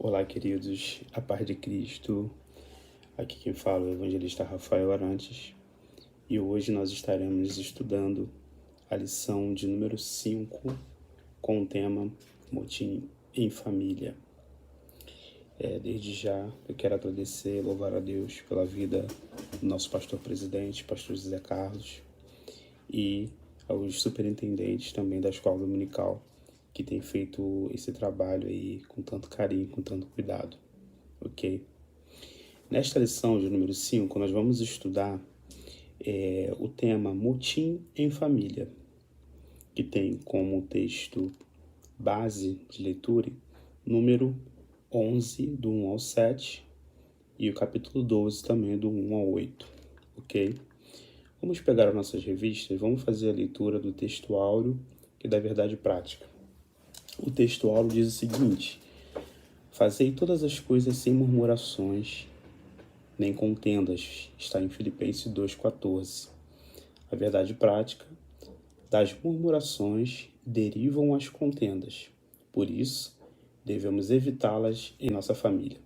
Olá, queridos, a paz de Cristo. Aqui quem fala é o evangelista Rafael Arantes e hoje nós estaremos estudando a lição de número 5 com o tema Motim em Família. Desde já eu quero agradecer e louvar a Deus pela vida do nosso pastor presidente, pastor José Carlos, e aos superintendentes também da Escola Dominical, que tem feito esse trabalho aí com tanto carinho, com tanto cuidado, ok? Nesta lição de número 5, nós vamos estudar o tema Motim em Família, que tem como texto base de leitura número 11, do 1 ao 7, e o capítulo 12 também, do 1 ao 8, ok? Vamos pegar as nossas revistas e vamos fazer a leitura do texto áureo e da verdade prática. O texto áureo diz o seguinte: fazei todas as coisas sem murmurações, nem contendas, está em Filipenses 2,14. A verdade prática: das murmurações derivam as contendas, por isso devemos evitá-las em nossa família.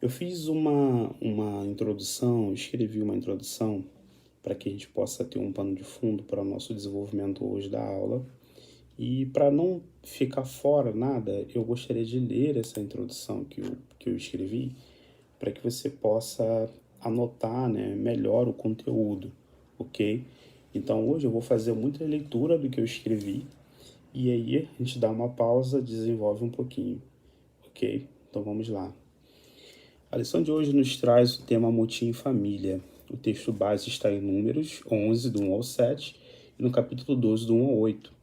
Eu fiz uma introdução, escrevi uma introdução para que a gente possa ter um pano de fundo para o nosso desenvolvimento hoje da aula. E para não ficar fora nada, eu gostaria de ler essa introdução que eu escrevi, para que você possa anotar, melhor o conteúdo, ok? Então hoje eu vou fazer muita leitura do que eu escrevi, e aí a gente dá uma pausa, desenvolve um pouquinho, ok? Então vamos lá. A lição de hoje nos traz o tema Motim em Família. O texto base está em Números 11, do 1 ao 7, e no capítulo 12, do 1 ao 8,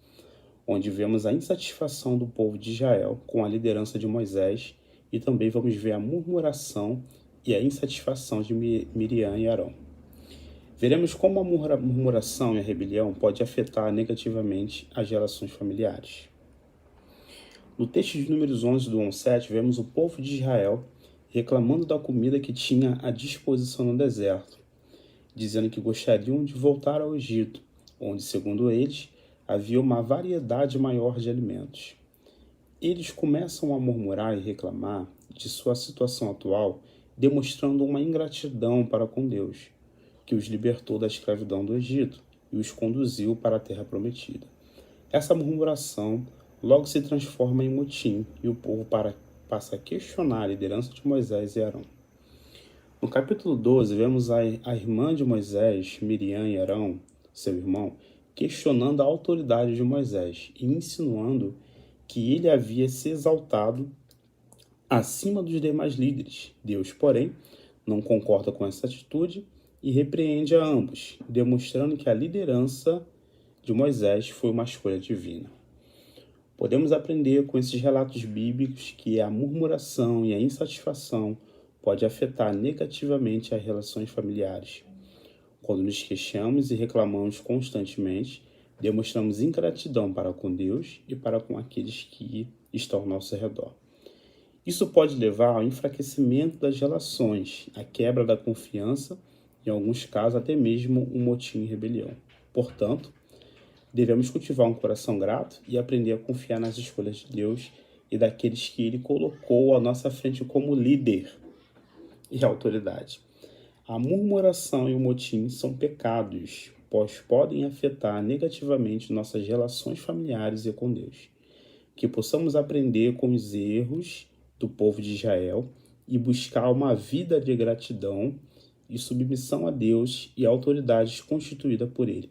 onde vemos a insatisfação do povo de Israel com a liderança de Moisés, e também vamos ver a murmuração e a insatisfação de Miriam e Arão. Veremos como a murmuração e a rebelião pode afetar negativamente as relações familiares. No texto de Números 11, do 1 ao 7, vemos o povo de Israel reclamando da comida que tinha à disposição no deserto, dizendo que gostariam de voltar ao Egito, onde, segundo eles, havia uma variedade maior de alimentos. Eles começam a murmurar e reclamar de sua situação atual, demonstrando uma ingratidão para com Deus, que os libertou da escravidão do Egito e os conduziu para a terra prometida. Essa murmuração logo se transforma em motim e o povo passa a questionar a liderança de Moisés e Arão. No capítulo 12, vemos a irmã de Moisés, Miriam e Arão, seu irmão, questionando a autoridade de Moisés e insinuando que ele havia se exaltado acima dos demais líderes. Deus, porém, não concorda com essa atitude e repreende a ambos, demonstrando que a liderança de Moisés foi uma escolha divina. Podemos aprender com esses relatos bíblicos que a murmuração e a insatisfação pode afetar negativamente as relações familiares. Quando nos queixamos e reclamamos constantemente, demonstramos ingratidão para com Deus e para com aqueles que estão ao nosso redor. Isso pode levar ao enfraquecimento das relações, à quebra da confiança e, em alguns casos, até mesmo um motim e rebelião. Portanto, devemos cultivar um coração grato e aprender a confiar nas escolhas de Deus e daqueles que Ele colocou à nossa frente como líder e autoridade. A murmuração e o motim são pecados, pois podem afetar negativamente nossas relações familiares e com Deus. Que possamos aprender com os erros do povo de Israel e buscar uma vida de gratidão e submissão a Deus e à autoridade constituída por Ele.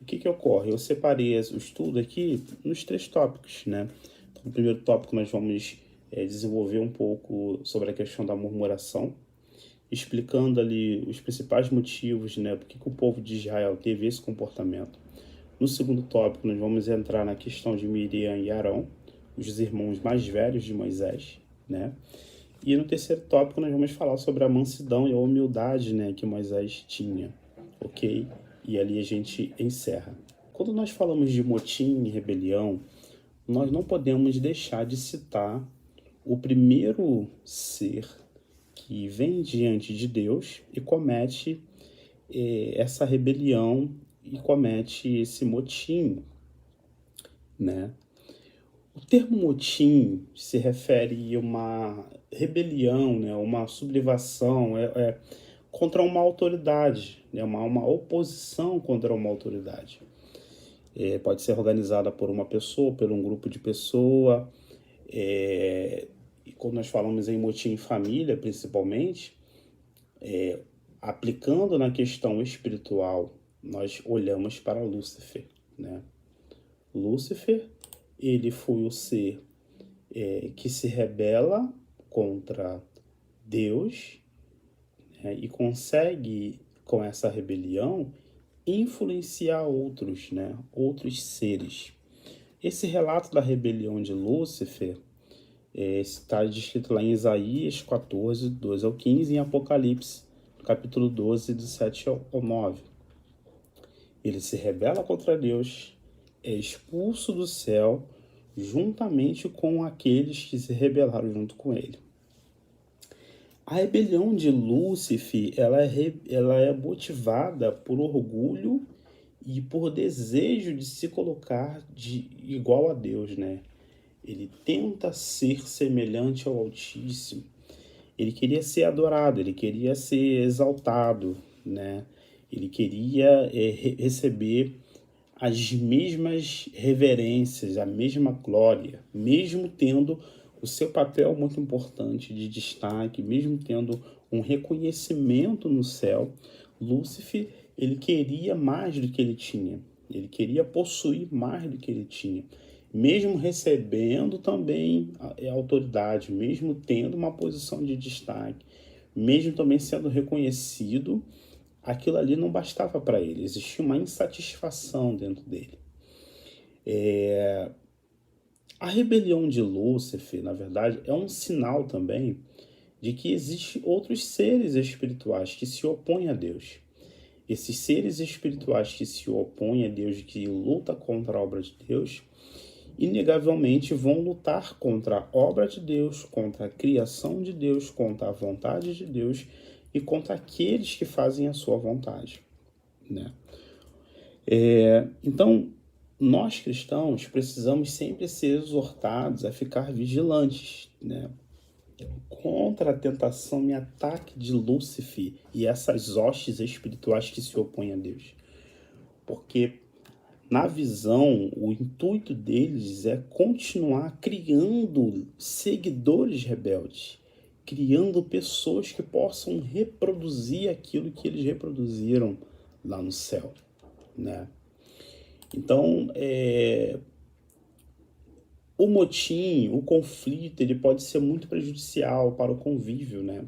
O que ocorre? Eu separei o estudo aqui nos 3 tópicos, Então, no primeiro tópico nós vamos desenvolver um pouco sobre a questão da murmuração, explicando ali os principais motivos, por que o povo de Israel teve esse comportamento. No segundo tópico, nós vamos entrar na questão de Miriam e Arão, os irmãos mais velhos de Moisés, E no terceiro tópico, nós vamos falar sobre a mansidão e a humildade, que Moisés tinha, ok? E ali a gente encerra. Quando nós falamos de motim e rebelião, nós não podemos deixar de citar o primeiro ser que vem diante de Deus e comete essa rebelião e comete esse motim, O termo motim se refere a uma rebelião, né, uma sublevação, contra uma autoridade, né, uma oposição contra uma autoridade. Pode ser organizada por uma pessoa, por um grupo de pessoas. E quando nós falamos em motim em família, principalmente, aplicando na questão espiritual, nós olhamos para Lúcifer, né? Lúcifer, ele foi o ser que se rebela contra Deus, né, e consegue, com essa rebelião, influenciar outros, né, outros seres. Esse relato da rebelião de Lúcifer está descrito lá em Isaías 14, 12 ao 15, e em Apocalipse, capítulo 12, do 7 ao 9. Ele se rebela contra Deus, é expulso do céu, juntamente com aqueles que se rebelaram junto com ele. A rebelião de Lúcifer, ela é motivada por orgulho e por desejo de se colocar igual a Deus, né? Ele tenta ser semelhante ao Altíssimo. Ele queria ser adorado, ele queria ser exaltado, né? Ele queria receber as mesmas reverências, a mesma glória, mesmo tendo o seu papel muito importante de destaque, mesmo tendo um reconhecimento no céu. Lúcifer, ele queria mais do que ele tinha, ele queria possuir mais do que ele tinha, mesmo recebendo também a autoridade, mesmo tendo uma posição de destaque, mesmo também sendo reconhecido. Aquilo ali não bastava para ele, existia uma insatisfação dentro dele. A rebelião de Lúcifer, na verdade, é um sinal também de que existem outros seres espirituais que se opõem a Deus. Esses seres espirituais que se opõem a Deus, que lutam contra a obra de Deus, inegavelmente vão lutar contra a obra de Deus, contra a criação de Deus, contra a vontade de Deus e contra aqueles que fazem a sua vontade, né? Então, nós cristãos precisamos sempre ser exortados a ficar vigilantes, né, contra a tentação e ataque de Lúcifer e essas hostes espirituais que se opõem a Deus. Porque, na visão, o intuito deles é continuar criando seguidores rebeldes, criando pessoas que possam reproduzir aquilo que eles reproduziram lá no céu, né? Então, o motim, o conflito, ele pode ser muito prejudicial para o convívio, né?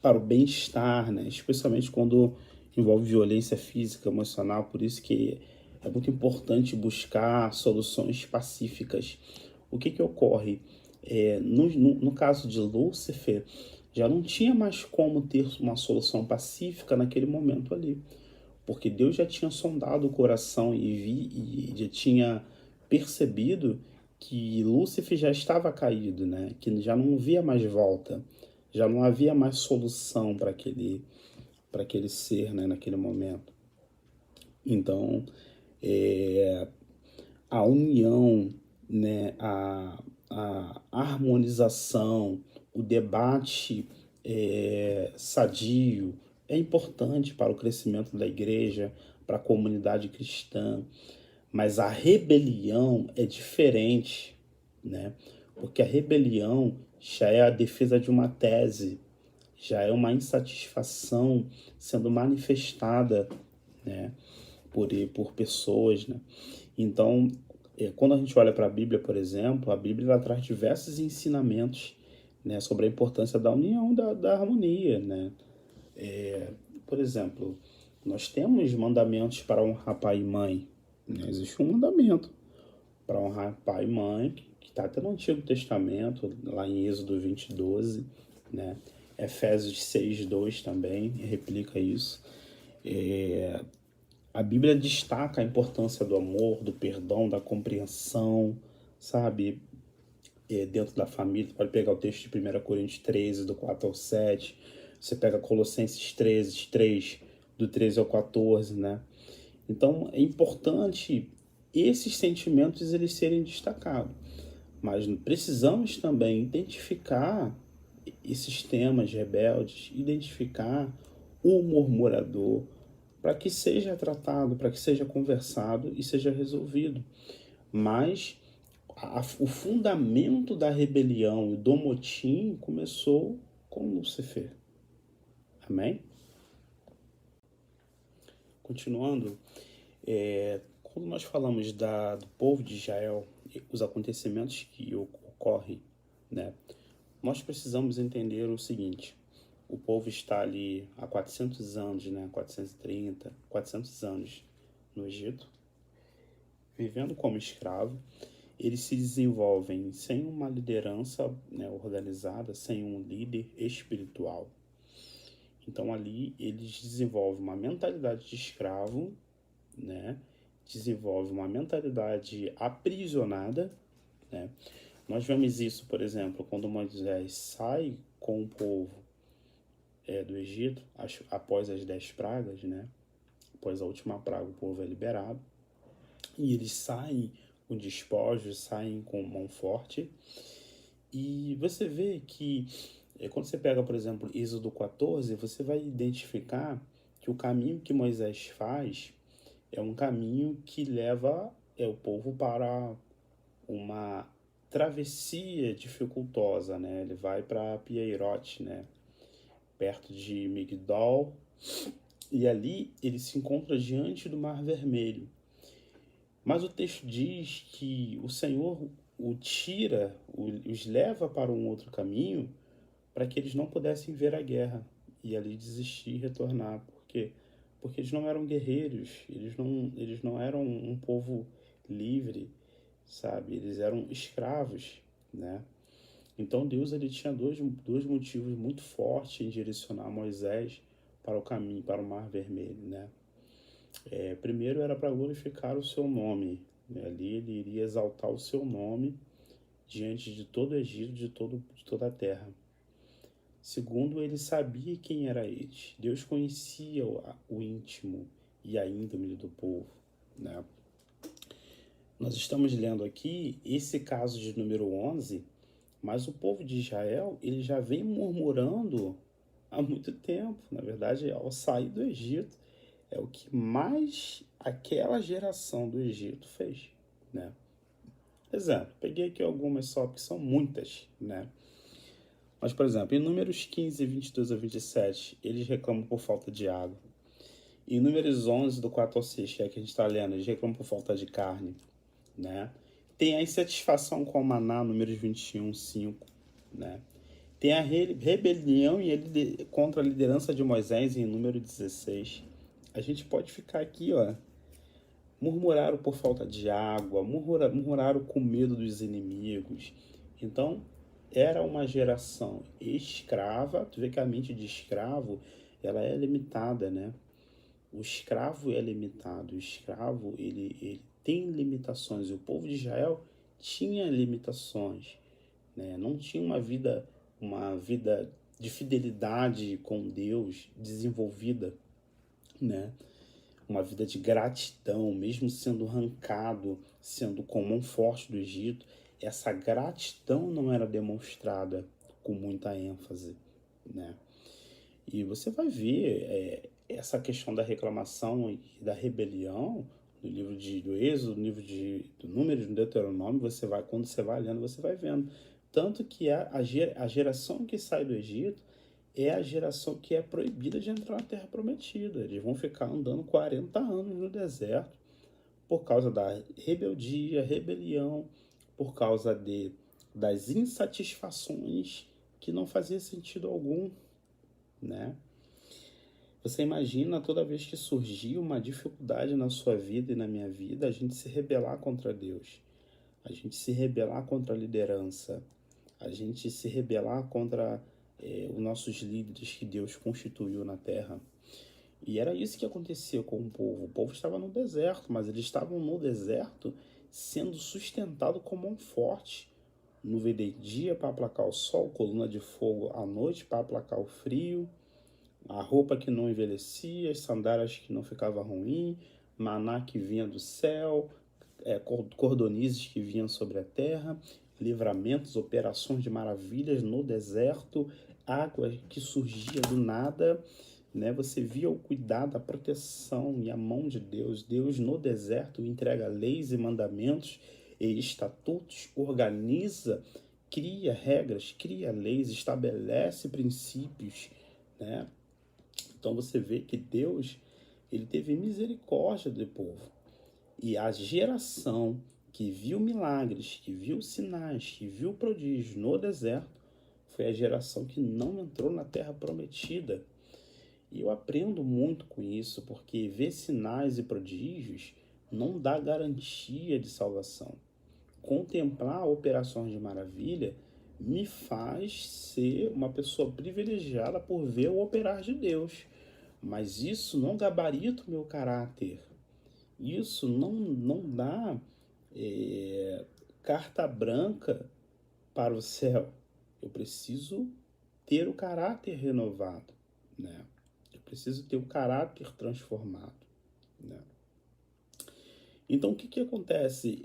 Para o bem-estar, né? Especialmente quando envolve violência física, emocional. Por isso que é muito importante buscar soluções pacíficas. O que ocorre? No caso de Lúcifer, já não tinha mais como ter uma solução pacífica naquele momento ali, porque Deus já tinha sondado o coração e já tinha percebido que Lúcifer já estava caído, né? Que já não havia mais volta, já não havia mais solução para aquele ser, né? Naquele momento. Então, a união, né? A harmonização, o debate sadio é importante para o crescimento da igreja, para a comunidade cristã, mas a rebelião é diferente, né? Porque a rebelião já é a defesa de uma tese, já é uma insatisfação sendo manifestada, né? Por pessoas, né? Então, quando a gente olha para a Bíblia, por exemplo, a Bíblia ela traz diversos ensinamentos, né, sobre a importância da união, da harmonia, né? Por exemplo, nós temos mandamentos para honrar pai e mãe, né? Existe um mandamento para honrar pai e mãe, que está até no Antigo Testamento, lá em Êxodo 20, 12, né? Efésios 6, 2 também replica isso. A Bíblia destaca a importância do amor, do perdão, da compreensão, sabe? Dentro da família, pode pegar o texto de 1 Coríntios 13, do 4 ao 7, você pega Colossenses 13, 3, do 13 ao 14, né? Então, é importante esses sentimentos eles serem destacados. Mas precisamos também identificar esses temas rebeldes, identificar o murmurador, para que seja tratado, para que seja conversado e seja resolvido. Mas o fundamento da rebelião e do motim começou com Lúcifer. Amém? Continuando, quando nós falamos do povo de Israel, os acontecimentos que ocorrem, né, nós precisamos entender o seguinte: o povo está ali há 400 anos, né, 430, 400 anos no Egito, vivendo como escravo. Eles se desenvolvem sem uma liderança, né, organizada, sem um líder espiritual. Então ali eles desenvolvem uma mentalidade de escravo, né, desenvolvem uma mentalidade aprisionada, né. Nós vemos isso, por exemplo, quando Moisés sai com o povo do Egito, após as 10 pragas, né? Após a última praga, o povo é liberado. E eles saem com despojos, saem com mão forte. E você vê que, quando você pega, por exemplo, Êxodo 14, você vai identificar que o caminho que Moisés faz é um caminho que leva o povo para uma travessia dificultosa, né? Ele vai para Pieirote, né? Perto de Migdol, e ali ele se encontra diante do Mar Vermelho. Mas o texto diz que o Senhor os leva para um outro caminho para que eles não pudessem ver a guerra e ali desistir e retornar. Por quê? Porque eles não eram guerreiros, eles não eram um povo livre, sabe? Eles eram escravos, né? Então Deus ele tinha dois motivos muito fortes em direcionar Moisés para o caminho, para o Mar Vermelho, né? Primeiro era para glorificar o seu nome, né? Ali ele iria exaltar o seu nome diante de todo o Egito, de toda a terra. Segundo, ele sabia quem era eles. Deus conhecia o íntimo e a índole do povo, né? Nós estamos lendo aqui esse caso de número 11, mas o povo de Israel, ele já vem murmurando há muito tempo. Na verdade, ao sair do Egito, é o que mais aquela geração do Egito fez, né? Exemplo, peguei aqui algumas só, porque são muitas, né? Mas, por exemplo, em Números 15, 22 a 27, eles reclamam por falta de água. Em Números 11, do 4 ao 6, que é que a gente está lendo, eles reclamam por falta de carne, né? Tem a insatisfação com o maná, Números 21, 5, né? Tem a rebelião contra a liderança de Moisés, em Número 16. A gente pode ficar aqui, ó. Murmuraram por falta de água, murmuraram com medo dos inimigos. Então, era uma geração escrava. Tu vê que a mente de escravo, ela é limitada, né? O escravo é limitado. O escravo, ele tem limitações. E o povo de Israel tinha limitações, né? Não tinha uma vida de fidelidade com Deus desenvolvida, né? Uma vida de gratidão, mesmo sendo arrancado, sendo com mão forte do Egito, essa gratidão não era demonstrada com muita ênfase, né? E você vai ver essa questão da reclamação e da rebelião no livro do Êxodo, no livro do Números, no Deuteronômio. Quando você vai lendo, você vai vendo. Tanto que a geração que sai do Egito é a geração que é proibida de entrar na Terra Prometida. Eles vão ficar andando 40 anos no deserto por causa da rebelião, por causa das insatisfações que não fazia sentido algum, né? Você imagina toda vez que surgia uma dificuldade na sua vida e na minha vida, a gente se rebelar contra Deus, a gente se rebelar contra a liderança, a gente se rebelar contra os nossos líderes que Deus constituiu na terra. E era isso que acontecia com o povo. O povo estava no deserto, mas eles estavam no deserto sendo sustentado com mão forte. Nuvem de dia para aplacar o sol, coluna de fogo à noite para aplacar o frio, a roupa que não envelhecia, as sandálias que não ficavam ruim, maná que vinha do céu, cordonizes que vinham sobre a terra, livramentos, operações de maravilhas no deserto, água que surgia do nada, né? Você via o cuidado, a proteção e a mão de Deus. Deus no deserto entrega leis e mandamentos e estatutos, organiza, cria regras, cria leis, estabelece princípios, né? Então você vê que Deus, ele teve misericórdia do povo. E a geração que viu milagres, que viu sinais, que viu prodígios no deserto, foi a geração que não entrou na terra prometida. E eu aprendo muito com isso, porque ver sinais e prodígios não dá garantia de salvação. Contemplar operações de maravilha me faz ser uma pessoa privilegiada por ver o operar de Deus. Mas isso não gabarita o meu caráter. Isso não dá carta branca para o céu. Eu preciso ter o caráter renovado, né? Eu preciso ter o caráter transformado, né? Então, o que acontece?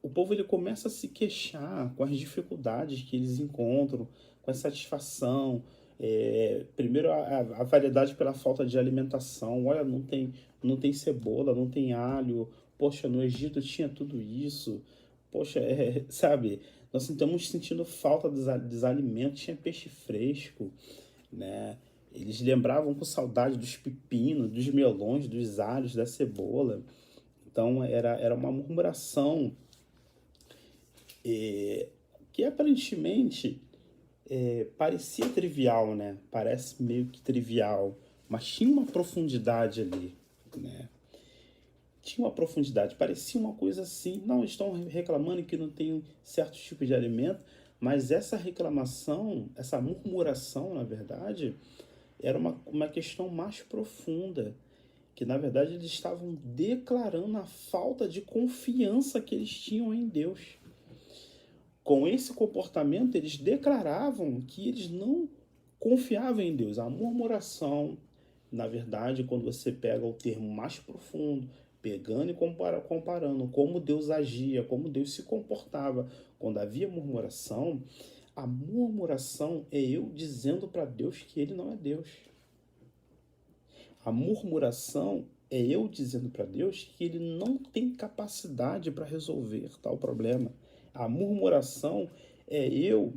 O povo ele começa a se queixar com as dificuldades que eles encontram, com a insatisfação. Primeiro, a variedade pela falta de alimentação. Olha, não tem cebola, não tem alho. Poxa, no Egito tinha tudo isso. Poxa, sabe? Nós estamos sentindo falta dos alimentos. Tinha peixe fresco, né? Eles lembravam com saudade dos pepinos, dos melões, dos alhos, da cebola. Então, era uma murmuração que aparentemente parecia trivial, né? Parece meio que trivial, mas tinha uma profundidade ali, né? Tinha uma profundidade, parecia uma coisa assim. Não, estão reclamando que não tem certos tipos de alimento, mas essa reclamação, essa murmuração, na verdade, era uma questão mais profunda, que na verdade eles estavam declarando a falta de confiança que eles tinham em Deus. Com esse comportamento, eles declaravam que eles não confiavam em Deus. A murmuração, na verdade, quando você pega o termo mais profundo, pegando e comparando como Deus agia, como Deus se comportava quando havia murmuração, a murmuração é eu dizendo para Deus que ele não é Deus. A murmuração é eu dizendo para Deus que ele não tem capacidade para resolver tal problema. A murmuração é eu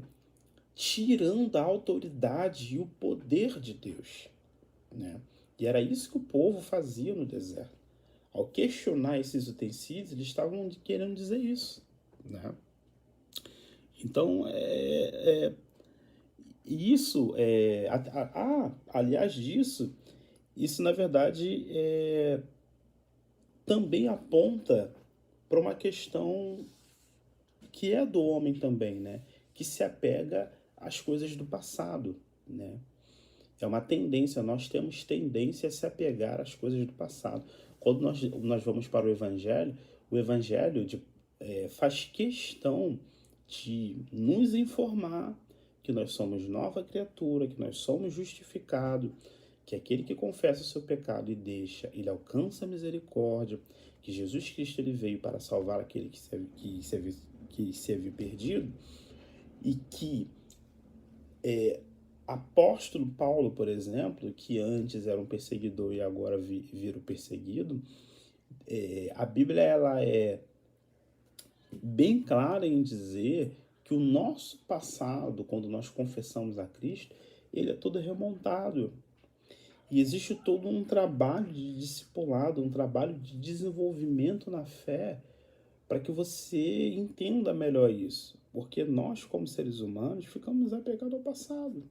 tirando a autoridade e o poder de Deus, né? E era isso que o povo fazia no deserto. Ao questionar esses utensílios, eles estavam querendo dizer isso, né? Então, isso, aliás disso, isso na verdade também aponta para uma questão que é do homem também, né? Que se apega às coisas do passado, né? É uma tendência, nós temos tendência a se apegar às coisas do passado. Quando nós vamos para o Evangelho faz questão de nos informar que nós somos nova criatura, que nós somos justificados, que aquele que confessa o seu pecado e deixa, ele alcança a misericórdia, que Jesus Cristo ele veio para salvar aquele que se havia perdido, e que apóstolo Paulo, por exemplo, que antes era um perseguidor e agora vira o perseguido, a Bíblia ela é bem clara em dizer que o nosso passado, quando nós confessamos a Cristo, ele é todo remontado. E existe todo um trabalho de discipulado, um trabalho de desenvolvimento na fé, para que você entenda melhor isso. Porque nós, como seres humanos, ficamos apegados ao passado.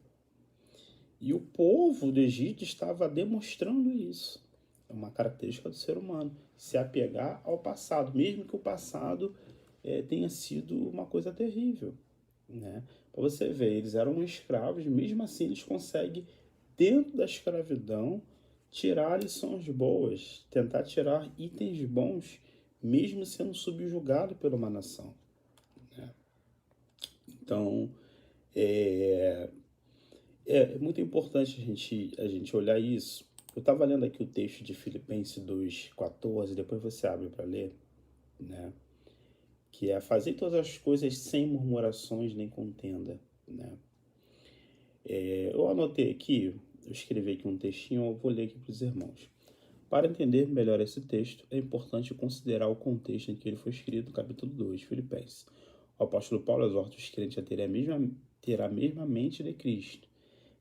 E o povo do Egito estava demonstrando isso. É uma característica do ser humano, se apegar ao passado, mesmo que o passado tenha sido uma coisa terrível, né? Para você ver, eles eram escravos, mesmo assim eles conseguem, dentro da escravidão, tirar lições boas, tentar tirar itens bons, mesmo sendo subjugado por uma nação, né? Então, é muito importante a gente olhar isso. Eu estava lendo aqui o texto de Filipenses 2,14, depois você abre para ler. né? Que é fazer todas as coisas sem murmurações nem contenda, né? Eu anotei aqui, eu escrevi aqui um textinho, eu vou ler aqui para os irmãos. Para entender melhor esse texto, é importante considerar o contexto em que ele foi escrito, no capítulo 2, Filipenses. O apóstolo Paulo exorta os crentes a ter a mesma mente de Cristo,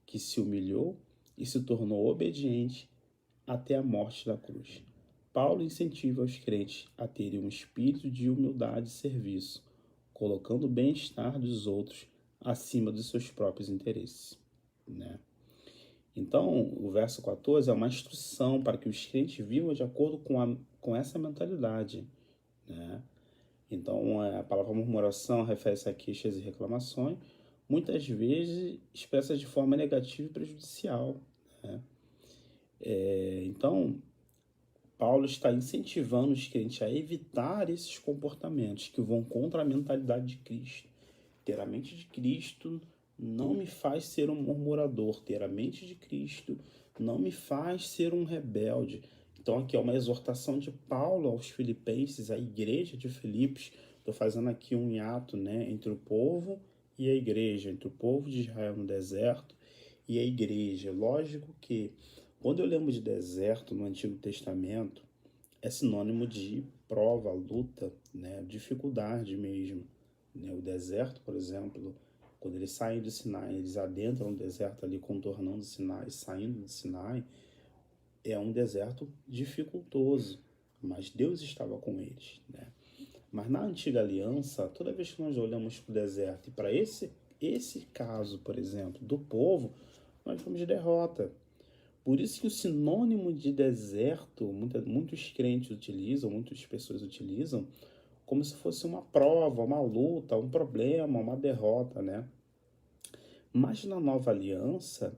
que se humilhou e se tornou obediente até a morte da cruz. Paulo incentiva os crentes a terem um espírito de humildade e serviço, colocando o bem-estar dos outros acima dos seus próprios interesses, né? Então, o verso 14 é uma instrução para que os crentes vivam de acordo com essa mentalidade, né? Então, a palavra murmuração refere-se a queixas e reclamações, muitas vezes expressas de forma negativa e prejudicial, né? Então, Paulo está incentivando os crentes a evitar esses comportamentos que vão contra a mentalidade de Cristo. Ter a mente de Cristo não me faz ser um murmurador. Ter a mente de Cristo não me faz ser um rebelde. Então aqui é uma exortação de Paulo aos filipenses, à igreja de Filipos. Estou fazendo aqui um hiato, né, entre o povo e a igreja, entre o povo de Israel no deserto e a igreja. Lógico que quando eu lembro de deserto no Antigo Testamento, é sinônimo de prova, luta, né, dificuldade mesmo, né? O deserto, por exemplo, quando eles saem do Sinai, eles adentram o deserto ali, contornando o Sinai, saindo do Sinai, é um deserto dificultoso, mas Deus estava com eles, né? Mas na antiga aliança, toda vez que nós olhamos para o deserto e para esse caso, por exemplo, do povo, nós vamos de derrota. Por isso que o sinônimo de deserto, muitos crentes utilizam, muitas pessoas utilizam, como se fosse uma prova, uma luta, um problema, uma derrota, né? Mas na nova aliança,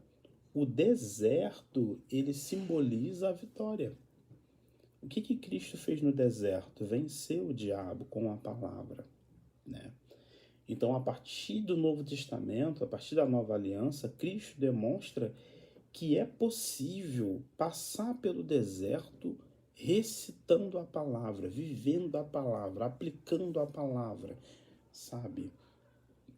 o deserto, ele simboliza a vitória. O que Cristo fez no deserto? Venceu o diabo com a palavra, né? Então, a partir do Novo Testamento, a partir da nova aliança, Cristo demonstra que é possível passar pelo deserto recitando a palavra, vivendo a palavra, aplicando a palavra, sabe?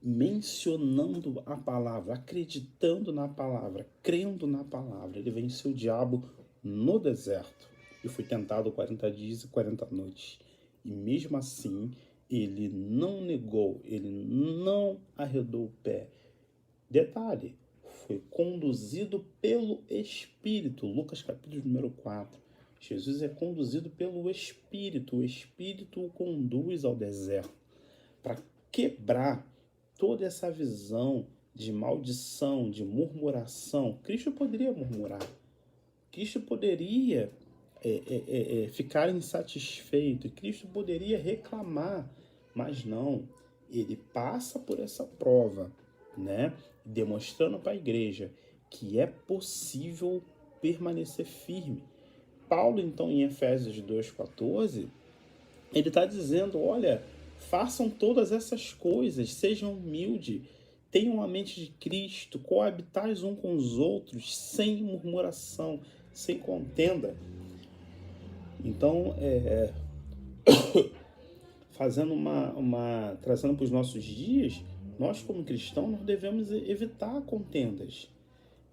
Mencionando a palavra, acreditando na palavra, crendo na palavra. Ele venceu o diabo no deserto e foi tentado 40 dias e 40 noites. E mesmo assim, ele não negou, ele não arredou o pé. Detalhe, foi conduzido pelo Espírito. Lucas capítulo número 4. Jesus é conduzido pelo Espírito. O Espírito o conduz ao deserto para quebrar toda essa visão de maldição, de murmuração. Cristo poderia murmurar. Cristo poderia ficar insatisfeito. Cristo poderia reclamar. Mas não. Ele passa por essa prova, né? Demonstrando para a igreja que é possível permanecer firme. Paulo, então, em Efésios 2,14, ele está dizendo, olha, façam todas essas coisas, sejam humildes, tenham a mente de Cristo, coabitais um com os outros, sem murmuração, sem contenda. Então, trazendo para os nossos dias, nós como cristãos, nós devemos evitar contendas,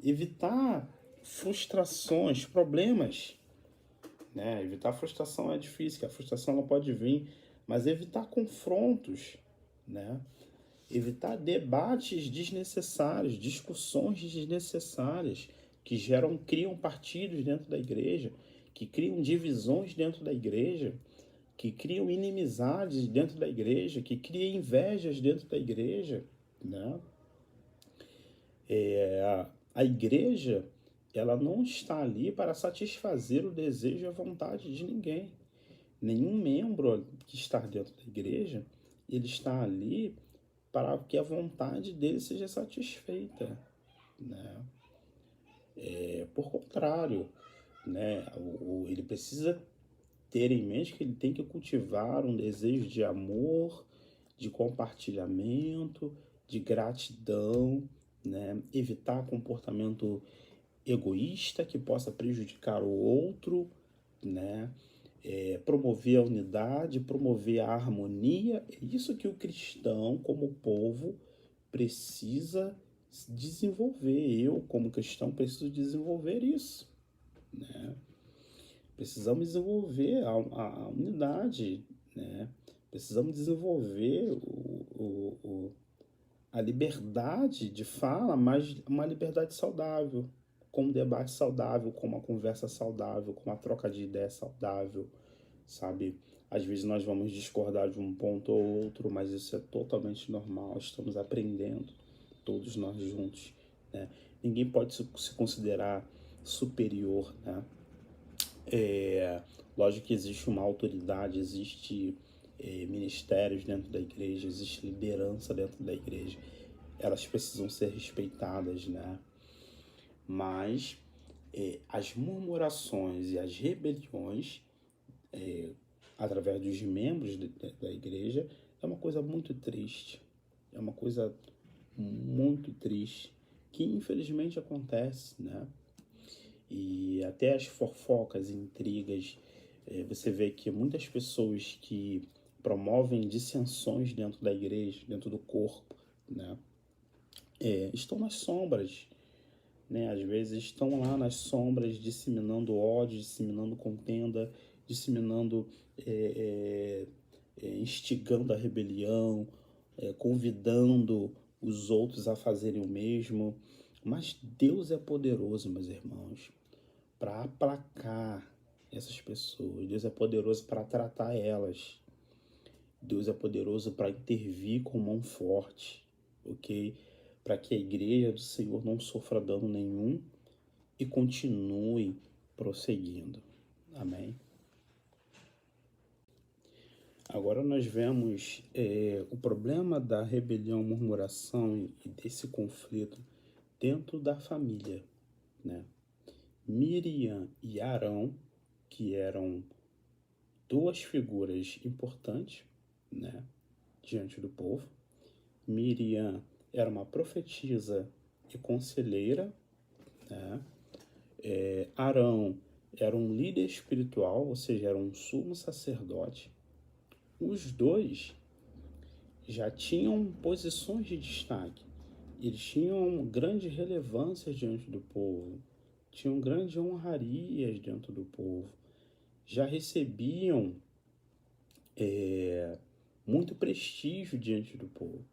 evitar frustrações, problemas, né? Evitar frustração é difícil, que a frustração ela pode vir, mas evitar confrontos, né? Evitar debates desnecessários, discussões desnecessárias que criam partidos dentro da igreja, que criam divisões dentro da igreja, que criam inimizades dentro da igreja, que criam invejas dentro da igreja, né? A igreja, ela não está ali para satisfazer o desejo e a vontade de ninguém. Nenhum membro que está dentro da igreja, ele está ali para que a vontade dele seja satisfeita, né? Por contrário, né? Ele precisa ter em mente que ele tem que cultivar um desejo de amor, de compartilhamento, de gratidão, né? Evitar comportamento egoísta que possa prejudicar o outro, né? promover a unidade, promover a harmonia. É isso que o cristão, como povo, precisa desenvolver. Eu, como cristão, preciso desenvolver isso, né? Precisamos desenvolver a unidade, né? Precisamos desenvolver a liberdade de fala, mas uma liberdade saudável, com um debate saudável, com uma conversa saudável, com uma troca de ideia saudável, sabe? Às vezes nós vamos discordar de um ponto ou outro, mas isso é totalmente normal, estamos aprendendo, todos nós juntos, né? Ninguém pode se considerar superior, né? Lógico que existe uma autoridade, existe ministérios dentro da igreja, existe liderança dentro da igreja. Elas precisam ser respeitadas, né? Mas as murmurações e as rebeliões através dos membros da igreja é uma coisa muito triste. É uma coisa muito triste que infelizmente acontece, né? E até as fofocas e intrigas, você vê que muitas pessoas que promovem dissensões dentro da igreja, dentro do corpo, né? Estão nas sombras, né? Às vezes estão lá nas sombras disseminando ódio, disseminando contenda, disseminando, instigando a rebelião, convidando os outros a fazerem o mesmo. Mas Deus é poderoso, meus irmãos, para aplacar essas pessoas. Deus é poderoso para tratar elas. Deus é poderoso para intervir com mão forte, ok? Para que a igreja do Senhor não sofra dano nenhum e continue prosseguindo. Amém? Agora nós vemos o problema da rebelião, murmuração e desse conflito dentro da família, né? Miriam e Arão, que eram duas figuras importantes, né, diante do povo. Miriam era uma profetisa e conselheira, né? Arão era um líder espiritual, ou seja, era um sumo sacerdote. Os dois já tinham posições de destaque. Eles tinham grande relevância diante do povo, tinham grandes honrarias dentro do povo, já recebiam muito prestígio diante do povo.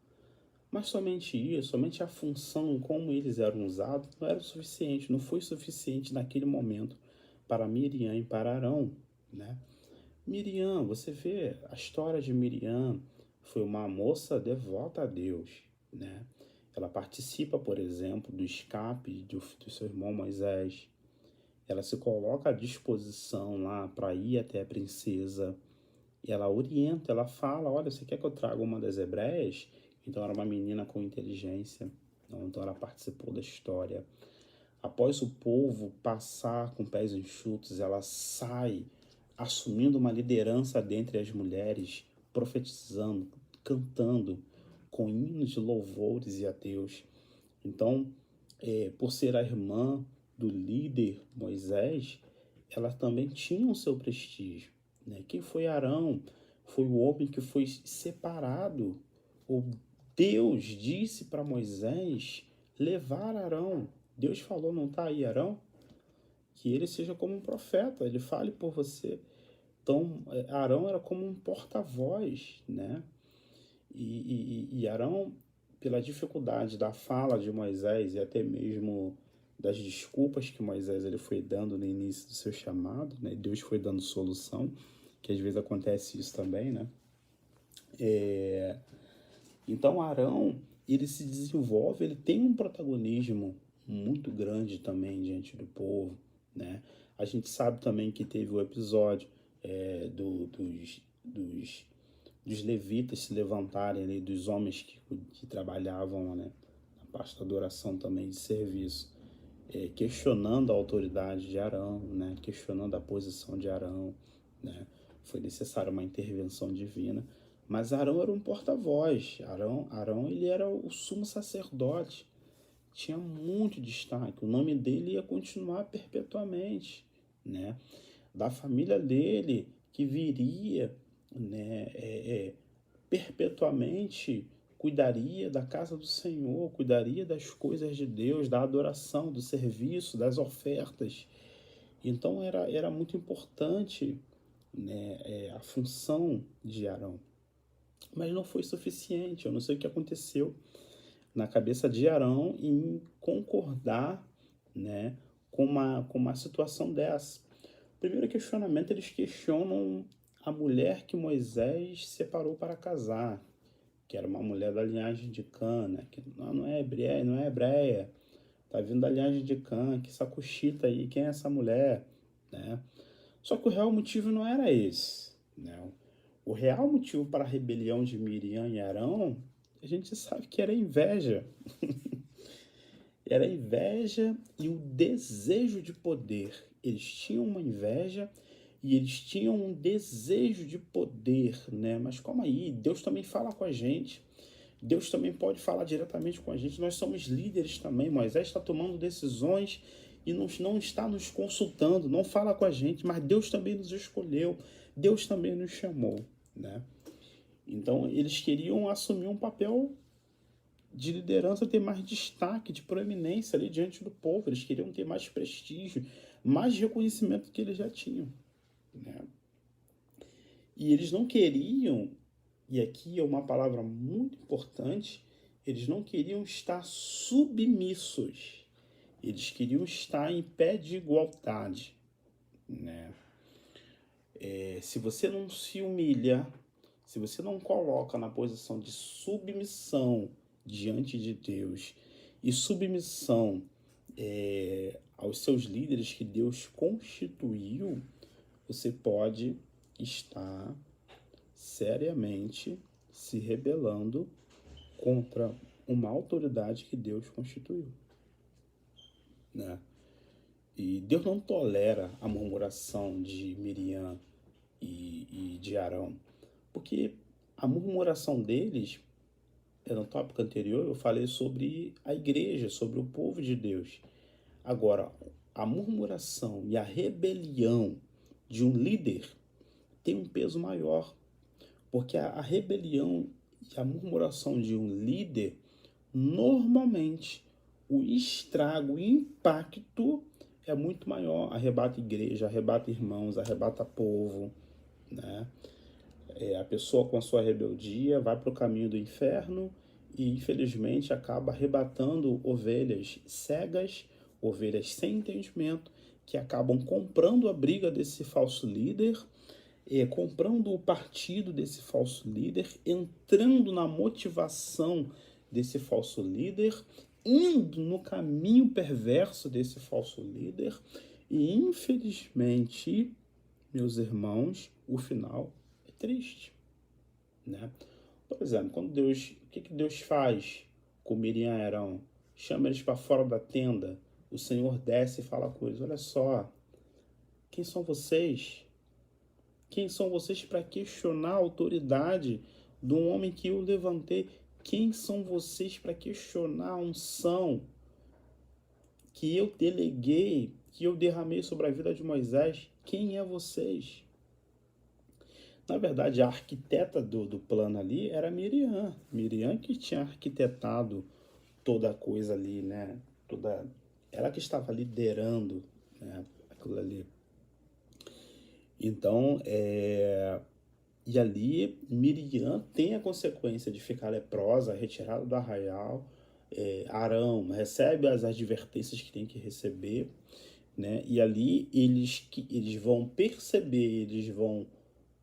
Mas somente isso, somente a função, como eles eram usados, não era o suficiente, não foi suficiente naquele momento para Miriam e para Arão, né? Miriam, você vê a história de Miriam, foi uma moça devota a Deus, né? Ela participa, por exemplo, do escape do seu irmão Moisés. Ela se coloca à disposição lá para ir até a princesa. E ela orienta, ela fala, olha, você quer que eu traga uma das hebreias? Então era uma menina com inteligência. Então ela participou da história. Após o povo passar com pés enxutos, ela sai assumindo uma liderança dentre as mulheres, profetizando, cantando, com hinos de louvores e a Deus. Então, por ser a irmã do líder Moisés, ela também tinha o seu prestígio, né? Quem foi Arão? Foi o homem que foi separado. O Deus disse para Moisés levar Arão. Deus falou, não está aí Arão? Que ele seja como um profeta, ele fale por você. Então, Arão era como um porta-voz, né? E Arão, pela dificuldade da fala de Moisés e até mesmo das desculpas que Moisés ele foi dando no início do seu chamado, né? Deus foi dando solução, que às vezes acontece isso também, né? Então Arão, ele se desenvolve, ele tem um protagonismo muito grande também diante do povo, né? A gente sabe também que teve o episódio dos levitas se levantarem ali, dos homens que trabalhavam, né, na parte da adoração também de serviço, questionando a autoridade de Arão, né, questionando a posição de Arão, né? Foi necessária uma intervenção divina, mas Arão era um porta-voz. Arão ele era o sumo sacerdote, tinha muito destaque, o nome dele ia continuar perpetuamente, né? Da família dele que viria, né, perpetuamente cuidaria da casa do Senhor, cuidaria das coisas de Deus, da adoração, do serviço, das ofertas. Então era muito importante, né, a função de Arão. Mas não foi suficiente. Eu não sei o que aconteceu na cabeça de Arão em concordar, né, com uma situação dessa. Primeiro questionamento, eles questionam a mulher que Moisés separou para casar, que era uma mulher da linhagem de Cã, né, que não é hebreia, não é hebreia, tá vindo da linhagem de Cã, que sacuchita aí, quem é essa mulher, né? Só que o real motivo não era esse, né? O real motivo para a rebelião de Miriam e Arão, a gente sabe que era inveja. Era a inveja e o desejo de poder. Eles tinham uma inveja e eles tinham um desejo de poder, né? Mas calma aí, Deus também fala com a gente. Deus também pode falar diretamente com a gente. Nós somos líderes também. Moisés está tomando decisões e não está nos consultando, não fala com a gente, mas Deus também nos escolheu, Deus também nos chamou, né? Então, eles queriam assumir um papel de liderança, ter mais destaque, de proeminência ali diante do povo. Eles queriam ter mais prestígio, mais reconhecimento do que eles já tinham, né? E eles não queriam, e aqui é uma palavra muito importante, eles não queriam estar submissos. Eles queriam estar em pé de igualdade, né? Se você não se humilha, se você não coloca na posição de submissão diante de Deus e submissão aos seus líderes que Deus constituiu, você pode estar seriamente se rebelando contra uma autoridade que Deus constituiu, né? E Deus não tolera a murmuração de Miriam e de Arão, porque a murmuração deles, no tópico anterior, eu falei sobre a igreja, sobre o povo de Deus. Agora, a murmuração e a rebelião de um líder tem um peso maior, porque a rebelião e a murmuração de um líder, normalmente, o estrago, o impacto é muito maior. Arrebata igreja, arrebata irmãos, arrebata povo, né? A pessoa com a sua rebeldia vai para o caminho do inferno e, infelizmente, acaba arrebatando ovelhas cegas, ovelhas sem entendimento, que acabam comprando a briga desse falso líder, comprando o partido desse falso líder, entrando na motivação desse falso líder, indo no caminho perverso desse falso líder e, infelizmente, meus irmãos, o final é triste, né? Por exemplo, o que Deus faz com Miriam e Arão? Chama eles para fora da tenda, o Senhor desce e fala com eles: olha só, quem são vocês? Quem são vocês para questionar a autoridade de um homem que eu levantei? Quem são vocês para questionar a unção que eu deleguei, que eu derramei sobre a vida de Moisés? Quem é vocês? Na verdade, a arquiteta do plano ali era Miriam. Miriam que tinha arquitetado toda a coisa ali, né? Ela que estava liderando, né, aquilo ali. Então, e ali Miriam tem a consequência de ficar leprosa, retirada do arraial. Arão recebe as advertências que tem que receber, né? E ali eles vão perceber, eles vão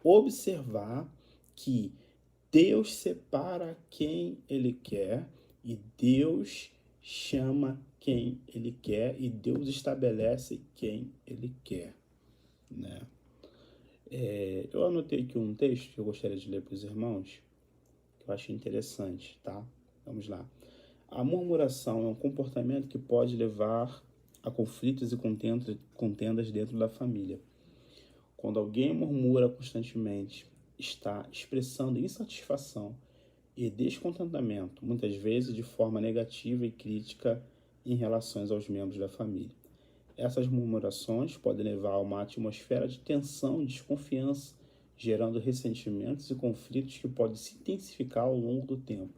observar que Deus separa quem Ele quer e Deus chama quem Ele quer e Deus estabelece quem Ele quer, né? Eu anotei aqui um texto que eu gostaria de ler para os irmãos, que eu achei interessante, tá? Vamos lá. A murmuração é um comportamento que pode levar a conflitos e contendas dentro da família. Quando alguém murmura constantemente, está expressando insatisfação e descontentamento, muitas vezes de forma negativa e crítica em relação aos membros da família. Essas murmurações podem levar a uma atmosfera de tensão e desconfiança, gerando ressentimentos e conflitos que podem se intensificar ao longo do tempo.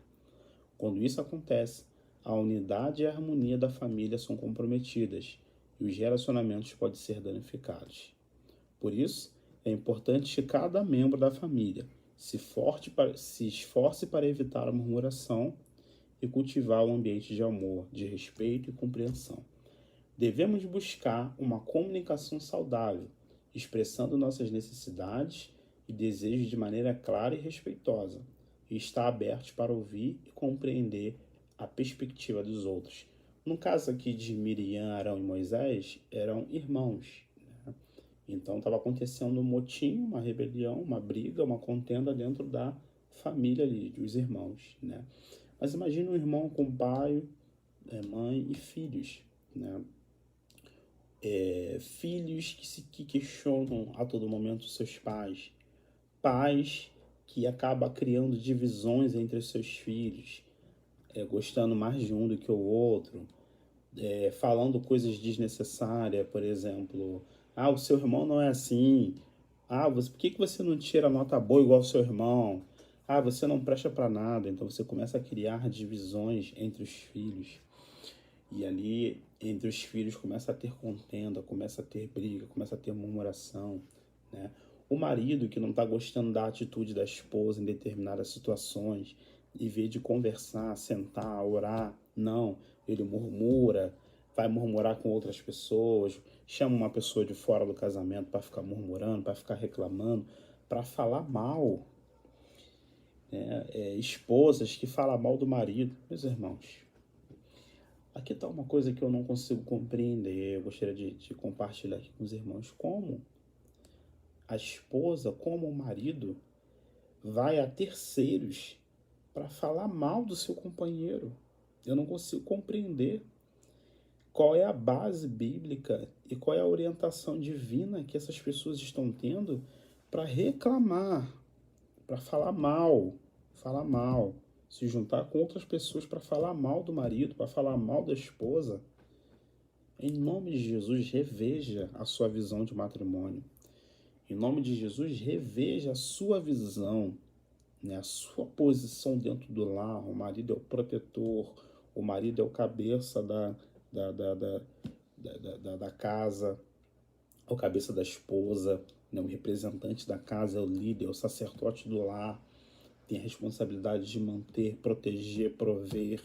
Quando isso acontece, a unidade e a harmonia da família são comprometidas e os relacionamentos podem ser danificados. Por isso, é importante que cada membro da família se esforce para evitar a murmuração e cultivar um ambiente de amor, de respeito e compreensão. Devemos buscar uma comunicação saudável, expressando nossas necessidades e desejos de maneira clara e respeitosa, e estar abertos para ouvir e compreender a perspectiva dos outros. No caso aqui de Miriam, Arão e Moisés, eram irmãos, né? Então estava acontecendo um motim, uma rebelião, uma briga, uma contenda dentro da família ali, dos irmãos, né? Mas imagine um irmão com pai, mãe e filhos, né? Filhos que questionam a todo momento seus pais, pais que acabam criando divisões entre os seus filhos, gostando mais de um do que o outro, falando coisas desnecessárias, por exemplo, o seu irmão não é assim, por que você não tira nota boa igual o seu irmão? Você não presta para nada. Então você começa a criar divisões entre os filhos. E ali, entre os filhos, começa a ter contenda, começa a ter briga, começa a ter murmuração, né? O marido que não está gostando da atitude da esposa em determinadas situações, em vez de conversar, sentar, orar, não, ele murmura, vai murmurar com outras pessoas, chama uma pessoa de fora do casamento para ficar murmurando, para ficar reclamando, para falar mal, né? Esposas que falam mal do marido. Meus irmãos, aqui está uma coisa que eu não consigo compreender, eu gostaria de compartilhar aqui com os irmãos. Como a esposa, como o marido, vai a terceiros para falar mal do seu companheiro? Eu não consigo compreender qual é a base bíblica e qual é a orientação divina que essas pessoas estão tendo para reclamar, para falar mal, se juntar com outras pessoas para falar mal do marido, para falar mal da esposa. Em nome de Jesus, reveja a sua visão de matrimônio. Em nome de Jesus, reveja a sua visão, né? A sua posição dentro do lar. O marido é o protetor, o marido é o cabeça da casa, é o cabeça da esposa, né? O representante da casa é o líder, é o sacerdote do lar. Tem a responsabilidade de manter, proteger, prover,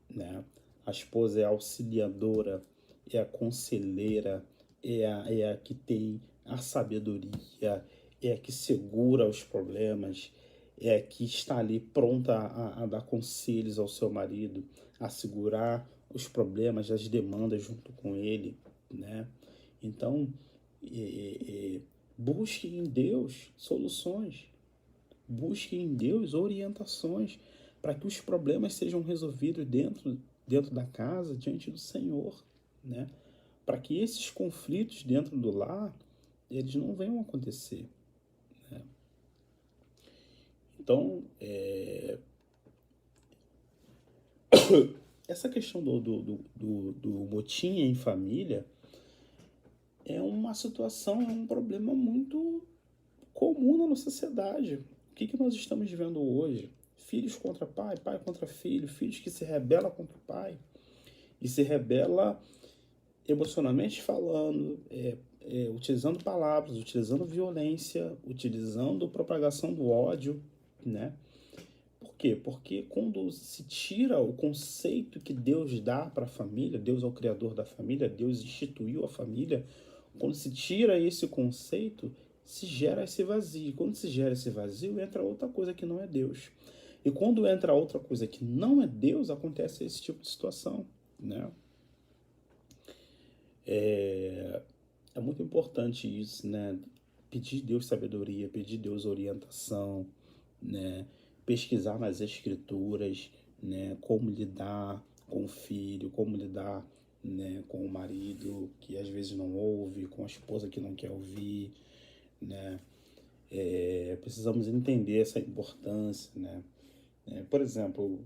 né? A esposa é a auxiliadora, é a conselheira, é a que tem a sabedoria, é a que segura os problemas, é a que está ali pronta a dar conselhos ao seu marido, a segurar os problemas, as demandas junto com ele, né? Então, busque em Deus soluções, busque em Deus orientações para que os problemas sejam resolvidos dentro da casa, diante do Senhor, né? Para que esses conflitos dentro do lar, eles não venham a acontecer, né? Então, essa questão do motim em família é uma situação, é um problema muito comum na nossa sociedade. O que nós estamos vivendo hoje? Filhos contra pai, pai contra filho, filhos que se rebelam contra o pai e se rebela emocionalmente falando, utilizando palavras, utilizando violência, utilizando propagação do ódio, né? Por quê? Porque quando se tira o conceito que Deus dá para a família, Deus é o criador da família, Deus instituiu a família, quando se tira esse conceito, se gera esse vazio. Quando se gera esse vazio, entra outra coisa que não é Deus. E quando entra outra coisa que não é Deus, acontece esse tipo de situação, né? É muito importante isso, né? Pedir Deus sabedoria, pedir Deus orientação, né? Pesquisar nas escrituras, né? Como lidar com o filho, como lidar, né? Com o marido que às vezes não ouve, com a esposa que não quer ouvir, né? Precisamos entender essa importância, né? Por exemplo,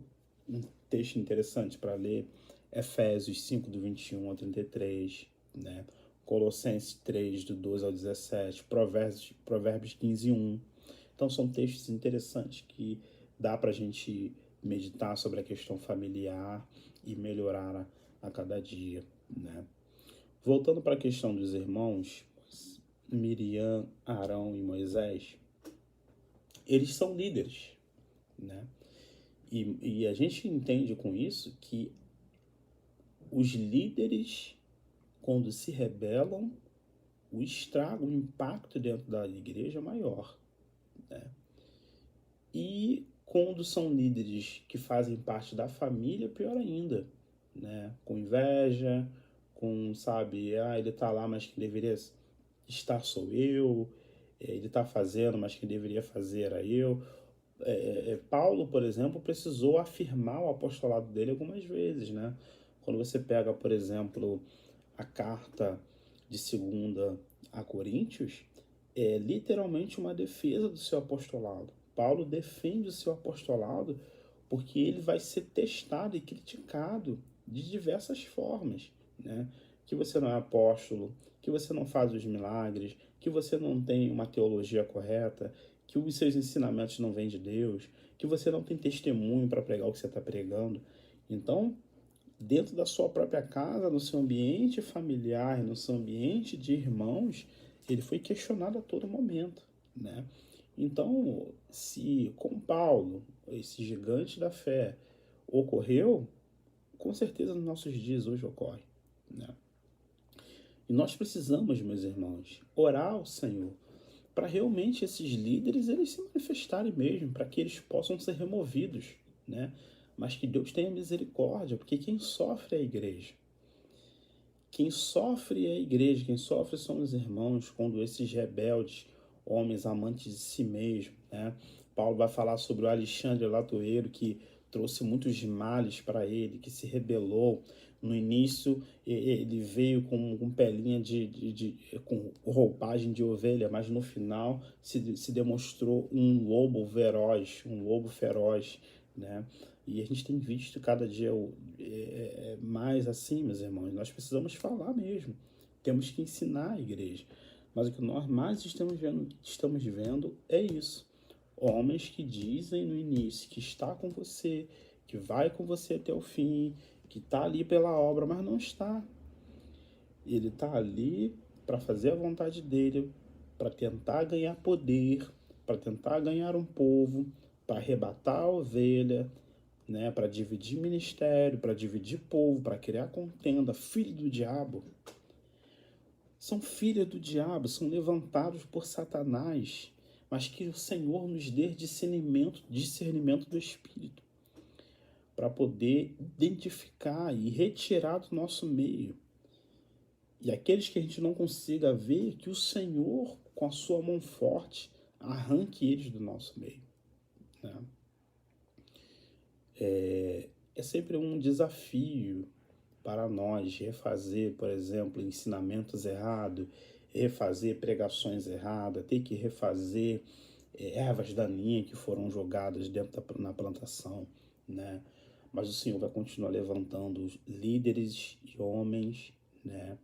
um texto interessante para ler Efésios 5, do 21 ao 33, né? Colossenses 3, do 12 ao 17, Provérbios 15, 1. Então são textos interessantes que dá para a gente meditar sobre a questão familiar e melhorar a cada dia, né? Voltando para a questão dos irmãos, Miriam, Arão e Moisés, eles são líderes, né? E a gente entende com isso que os líderes, quando se rebelam, o estrago, o impacto dentro da igreja é maior, né? E quando são líderes que fazem parte da família, pior ainda, né? Com inveja, com, sabe, ele tá lá, mas quem deveria estar sou eu, ele tá fazendo, mas quem deveria fazer era eu. Paulo, por exemplo, precisou afirmar o apostolado dele algumas vezes, né? Quando você pega, por exemplo, a carta de 2 a Coríntios, é literalmente uma defesa do seu apostolado. Paulo defende o seu apostolado porque ele vai ser testado e criticado de diversas formas, né? Que você não é apóstolo, que você não faz os milagres, que você não tem uma teologia correta, que os seus ensinamentos não vêm de Deus, que você não tem testemunho para pregar o que você está pregando. Então, dentro da sua própria casa, no seu ambiente familiar, no seu ambiente de irmãos, ele foi questionado a todo momento, né? Então, se com Paulo, esse gigante da fé, ocorreu, com certeza nos nossos dias hoje ocorre, né? E nós precisamos, meus irmãos, orar ao Senhor para realmente esses líderes eles se manifestarem mesmo, para que eles possam ser removidos, né? Mas que Deus tenha misericórdia, porque quem sofre é a igreja. Quem sofre é a igreja, quem sofre são os irmãos, quando esses rebeldes, homens amantes de si mesmo, né? Paulo vai falar sobre o Alexandre Latoeiro, que trouxe muitos males para ele, que se rebelou. No início, ele veio com pelinha com roupagem de ovelha, mas no final se demonstrou um lobo feroz, né? E a gente tem visto cada dia mais assim, meus irmãos. Nós precisamos falar mesmo. Temos que ensinar a igreja. Mas o que nós mais estamos vendo é isso. Homens que dizem no início que está com você, que vai com você até o fim, que está ali pela obra, mas não está. Ele está ali para fazer a vontade dele, para tentar ganhar poder, para tentar ganhar um povo, para arrebatar a ovelha, né, para dividir ministério, para dividir povo, para criar contenda. Filho do diabo. São filhos do diabo, são levantados por Satanás, mas que o Senhor nos dê discernimento do Espírito, para poder identificar e retirar do nosso meio. E aqueles que a gente não consiga ver, que o Senhor, com a sua mão forte, arranque eles do nosso meio, né? É sempre um desafio para nós refazer, por exemplo, ensinamentos errados, refazer pregações erradas, ter que refazer ervas daninhas que foram jogadas na plantação, né? Mas o Senhor vai continuar levantando líderes e homens, né,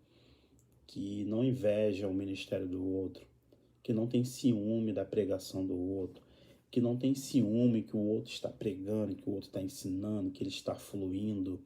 que não invejam o ministério do outro, que não tem ciúme da pregação do outro, que não tem ciúme que o outro está pregando, que o outro está ensinando, que ele está fluindo.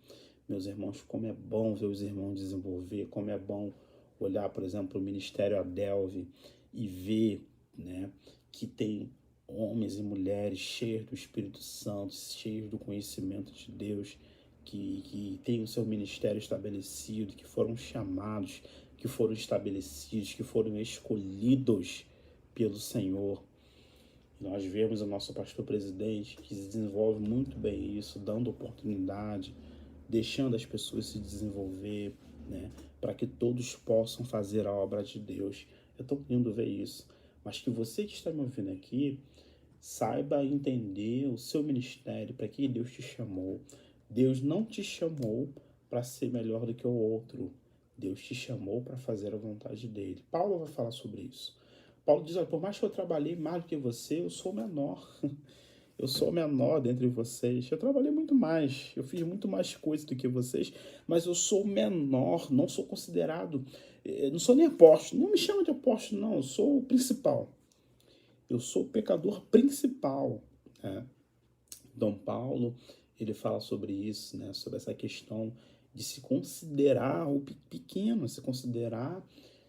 Meus irmãos, como é bom ver os irmãos desenvolver, como é bom olhar, por exemplo, o Ministério Adelve e ver, né, que tem homens e mulheres cheios do Espírito Santo, cheios do conhecimento de Deus, que têm o seu ministério estabelecido, que foram chamados, que foram estabelecidos, que foram escolhidos pelo Senhor. Nós vemos o nosso pastor presidente que desenvolve muito bem isso, dando oportunidade, deixando as pessoas se desenvolver, né, para que todos possam fazer a obra de Deus. É tão lindo ver isso. Mas que você que está me ouvindo aqui, saiba entender o seu ministério, para que Deus te chamou. Deus não te chamou para ser melhor do que o outro. Deus te chamou para fazer a vontade dele. Paulo vai falar sobre isso. Paulo diz, por mais que eu trabalhei mais do que você, eu sou menor. Eu sou o menor dentre vocês. Eu trabalhei muito mais, eu fiz muito mais coisa do que vocês, mas eu sou o menor, não sou considerado, não sou nem apóstolo, não me chama de apóstolo, não, eu sou o principal. Eu sou o pecador principal. Né? Dom Paulo, ele fala sobre isso, né? Sobre essa questão de se considerar o pequeno, se considerar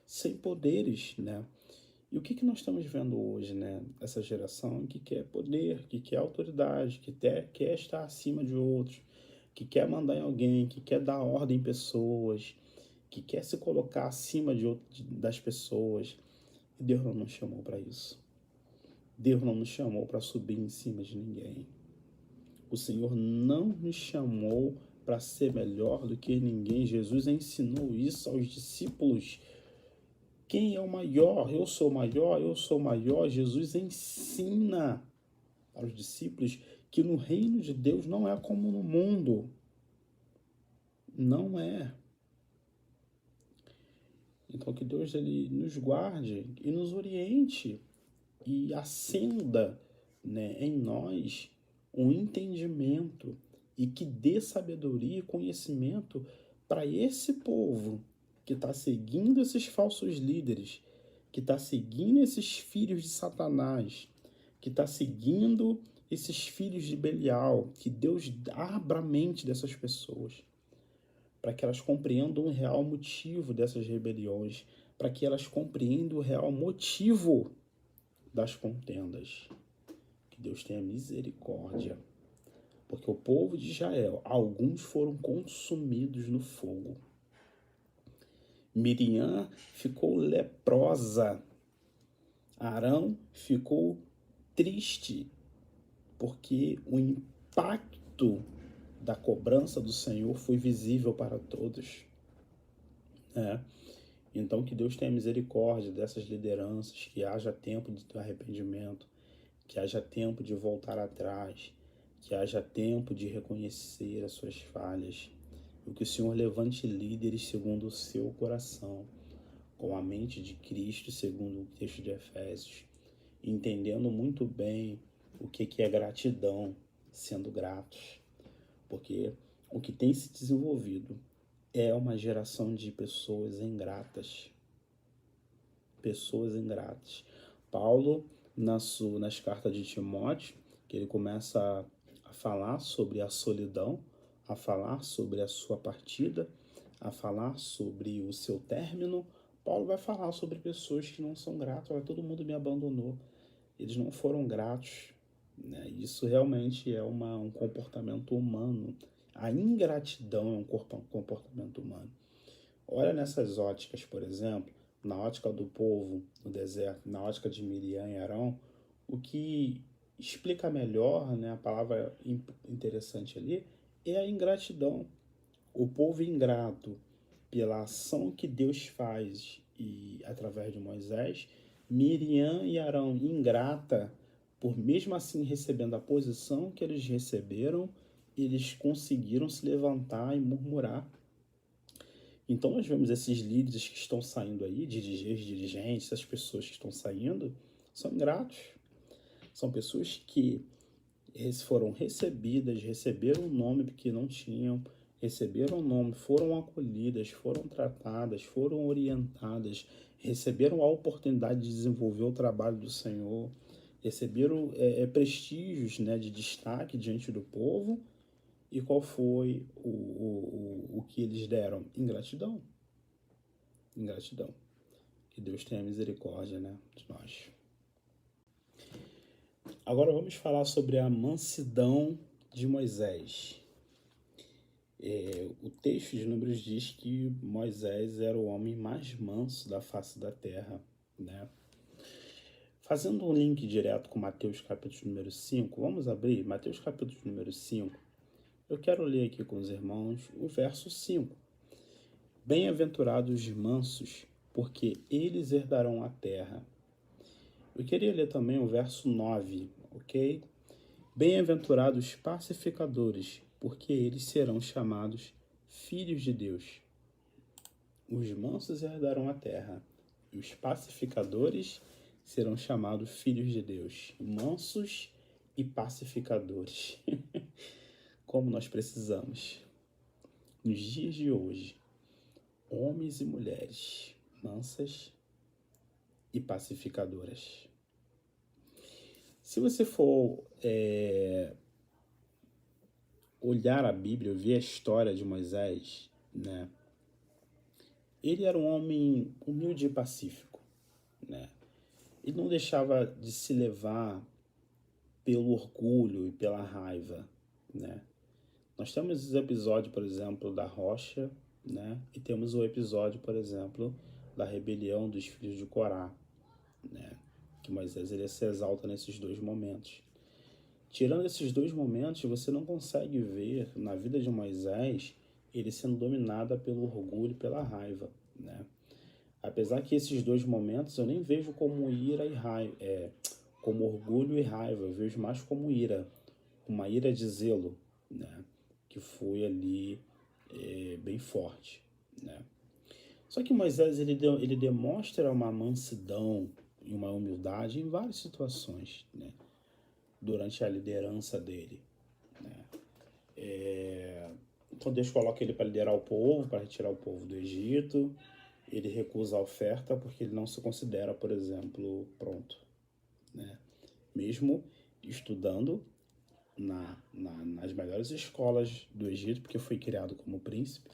sem poderes, né? E o que nós estamos vendo hoje, né? Essa geração que quer poder, que quer autoridade, que quer estar acima de outros, que quer mandar em alguém, que quer dar ordem em pessoas, que quer se colocar acima das pessoas. E Deus não nos chamou para isso. Deus não nos chamou para subir em cima de ninguém. O Senhor não nos chamou para ser melhor do que ninguém. Jesus ensinou isso aos discípulos. Quem é o maior? Eu sou maior, eu sou maior. Jesus ensina aos discípulos que no reino de Deus não é como no mundo. Não é. Então que Deus ele nos guarde e nos oriente e acenda, né, em nós um entendimento e que dê sabedoria e conhecimento para esse povo que está seguindo esses falsos líderes, que está seguindo esses filhos de Satanás, que está seguindo esses filhos de Belial, que Deus abra a mente dessas pessoas, para que elas compreendam o real motivo dessas rebeliões, para que elas compreendam o real motivo das contendas. Que Deus tenha misericórdia. Porque o povo de Israel, alguns foram consumidos no fogo. Miriam ficou leprosa. Arão ficou triste, porque o impacto da cobrança do Senhor foi visível para todos. Então que Deus tenha misericórdia dessas lideranças, que haja tempo de arrependimento, que haja tempo de voltar atrás, que haja tempo de reconhecer as suas falhas, e que o Senhor levante líderes segundo o seu coração, com a mente de Cristo, segundo o texto de Efésios, entendendo muito bem o que é gratidão, sendo gratos, porque o que tem se desenvolvido é uma geração de pessoas ingratas. Pessoas ingratas. Paulo, nas cartas de Timóteo, que ele começa a falar sobre a solidão, a falar sobre a sua partida, a falar sobre o seu término, Paulo vai falar sobre pessoas que não são gratas. Olha, todo mundo me abandonou. Eles não foram gratos. Né? Isso realmente é um comportamento humano. A ingratidão é um comportamento humano. Olha nessas óticas, por exemplo, na ótica do povo no deserto, na ótica de Miriam e Arão, o que explica melhor, né, a palavra interessante ali, é a ingratidão. O povo ingrato, pela ação que Deus faz e através de Moisés, Miriam e Arão ingrata, por mesmo assim recebendo a posição que eles receberam, eles conseguiram se levantar e murmurar. Então nós vemos esses líderes que estão saindo aí, dirigentes, essas pessoas que estão saindo, são ingratos. São pessoas que foram recebidas, receberam o nome porque não tinham, receberam o nome, foram acolhidas, foram tratadas, foram orientadas, receberam a oportunidade de desenvolver o trabalho do Senhor, receberam prestígios, né, de destaque diante do povo. E qual foi o que eles deram? Ingratidão. Ingratidão. Que Deus tenha misericórdia, né, de nós. Agora vamos falar sobre a mansidão de Moisés. O texto de Números diz que Moisés era o homem mais manso da face da terra, né? Fazendo um link direto com Mateus capítulo número 5, vamos abrir Mateus capítulo número 5. Eu quero ler aqui com os irmãos o verso 5. Bem-aventurados os mansos, porque eles herdarão a terra. Eu queria ler também o verso 9, ok? Bem-aventurados os pacificadores, porque eles serão chamados filhos de Deus. Os mansos herdarão a terra, e os pacificadores serão chamados filhos de Deus. Mansos e pacificadores. Como nós precisamos. Nos dias de hoje, homens e mulheres mansas e pacificadoras. Se você for olhar a Bíblia, ver a história de Moisés, né? Ele era um homem humilde e pacífico, né? Ele não deixava de se levar pelo orgulho e pela raiva, né? Nós temos os episódios, por exemplo, da rocha, né? E temos o episódio, por exemplo, da rebelião dos filhos de Corá, né? Que Moisés ele se exalta nesses dois momentos. Tirando esses dois momentos, você não consegue ver na vida de Moisés ele sendo dominado pelo orgulho e pela raiva, né? Apesar que esses dois momentos eu nem vejo como ira e raiva, como orgulho e raiva, eu vejo mais como ira, uma ira de zelo, né? Que foi ali bem forte, né? Só que Moisés ele demonstra uma mansidão e uma humildade em várias situações, né? Durante a liderança dele, né? Então Deus coloca ele para liderar o povo, para retirar o povo do Egito. Ele recusa a oferta porque ele não se considera, por exemplo, pronto, né? Mesmo estudando nas melhores escolas do Egito, porque foi criado como príncipe,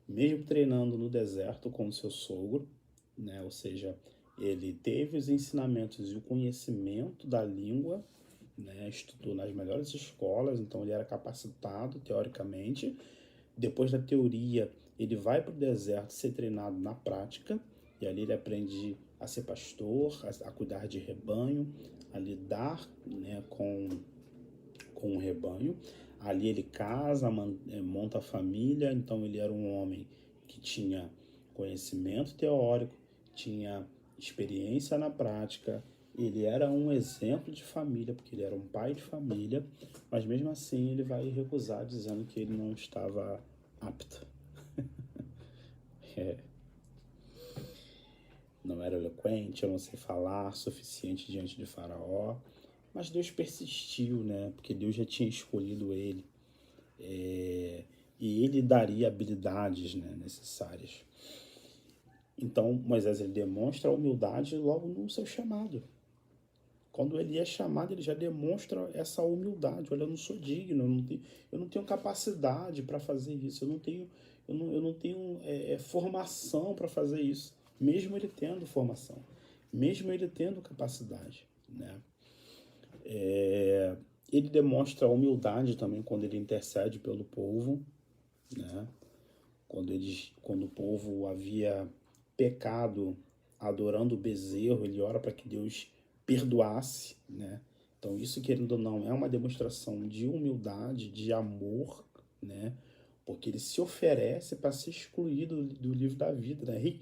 mesmo treinando no deserto com o seu sogro, né? Ou seja, ele teve os ensinamentos e o conhecimento da língua, né? Estudou nas melhores escolas, então ele era capacitado teoricamente. Depois da teoria, ele vai para o deserto ser treinado na prática, e ali ele aprende a ser pastor, a cuidar de rebanho, a lidar, né, com o rebanho. Ali ele casa, monta a família, então ele era um homem que tinha conhecimento teórico, tinha experiência na prática, ele era um exemplo de família, porque ele era um pai de família, mas mesmo assim ele vai recusar, dizendo que ele não estava apto. Não era eloquente, eu não sei falar suficiente diante de Faraó, mas Deus persistiu, né? Porque Deus já tinha escolhido ele. E ele daria habilidades, né, necessárias. Então Moisés ele demonstra a humildade logo no seu chamado. Quando ele é chamado, ele já demonstra essa humildade. Olha, eu não sou digno, eu não tenho capacidade para fazer isso, eu não tenho formação para fazer isso, mesmo ele tendo formação, mesmo ele tendo capacidade, né? Ele demonstra humildade também quando ele intercede pelo povo, né? Quando o povo havia pecado adorando o bezerro, ele ora para que Deus perdoasse, né? Então isso, querendo ou não, é uma demonstração de humildade, de amor, né? Porque ele se oferece para ser excluído do livro da vida, né?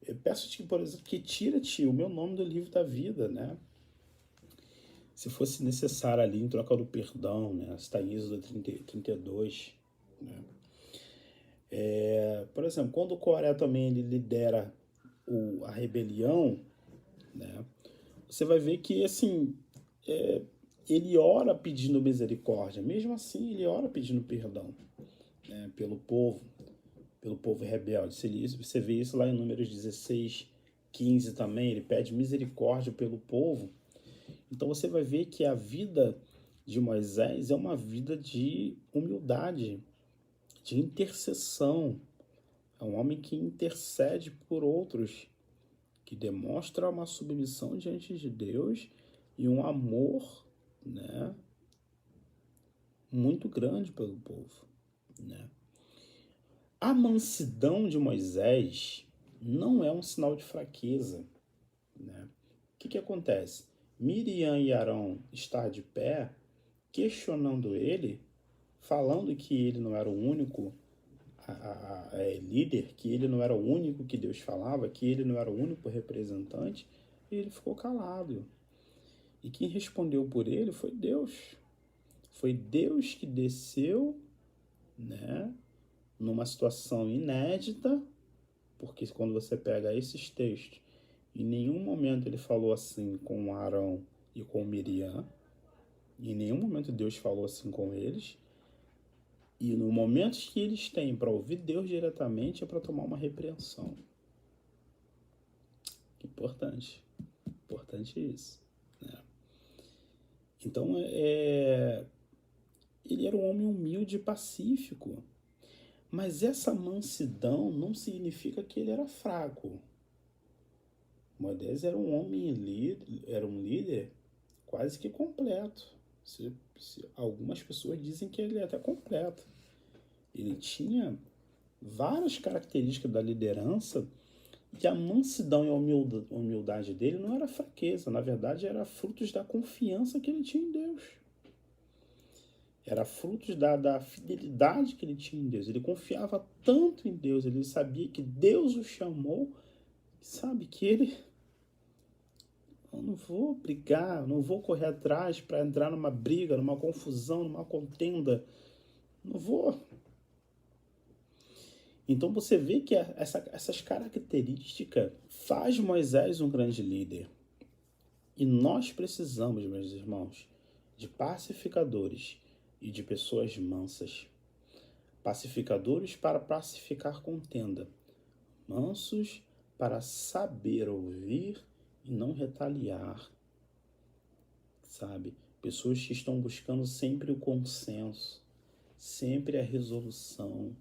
Eu peço-te, por exemplo, que tira-te o meu nome do livro da vida, né? Se fosse necessário ali em troca do perdão, né? Está em Êxodo 32, né? Por exemplo, quando o Coré também ele lidera a rebelião, né? Você vai ver que, assim, ele ora pedindo misericórdia, mesmo assim ele ora pedindo perdão, né? Pelo povo rebelde. Você vê isso lá em Números 16, 15 também, ele pede misericórdia pelo povo. Então você vai ver que a vida de Moisés é uma vida de humildade, de intercessão. É um homem que intercede por outros, que demonstra uma submissão diante de Deus e um amor, né, muito grande pelo povo, né? A mansidão de Moisés não é um sinal de fraqueza, né? O que acontece? Miriam e Arão estão de pé, questionando ele, falando que ele não era o único líder, que ele não era o único que Deus falava, que ele não era o único representante, e ele ficou calado. E quem respondeu por ele foi Deus. Foi Deus que desceu, né, numa situação inédita, porque quando você pega esses textos, em nenhum momento ele falou assim com Arão e com Miriam, Em nenhum momento Deus falou assim com eles. E no momento que eles têm para ouvir Deus diretamente é para tomar uma repreensão. Importante. Importante isso. Né? Então, ele era um homem humilde e pacífico. Mas essa mansidão não significa que ele era fraco. Moisés era um homem era um líder quase que completo. Algumas pessoas dizem que ele é até completo. Ele tinha várias características da liderança e a mansidão e a humildade dele não era fraqueza, na verdade era frutos da confiança que ele tinha em Deus. Era frutos da fidelidade que ele tinha em Deus. Ele confiava tanto em Deus, ele sabia que Deus o chamou, sabe, que ele... Eu não vou brigar, não vou correr atrás para entrar numa briga, numa confusão, numa contenda. Não vou. Então você vê que essas características faz Moisés um grande líder. E nós precisamos, meus irmãos, de pacificadores e de pessoas mansas. Pacificadores para pacificar contenda. Mansos para saber ouvir e não retaliar. Sabe? Pessoas que estão buscando sempre o consenso, sempre a resolução.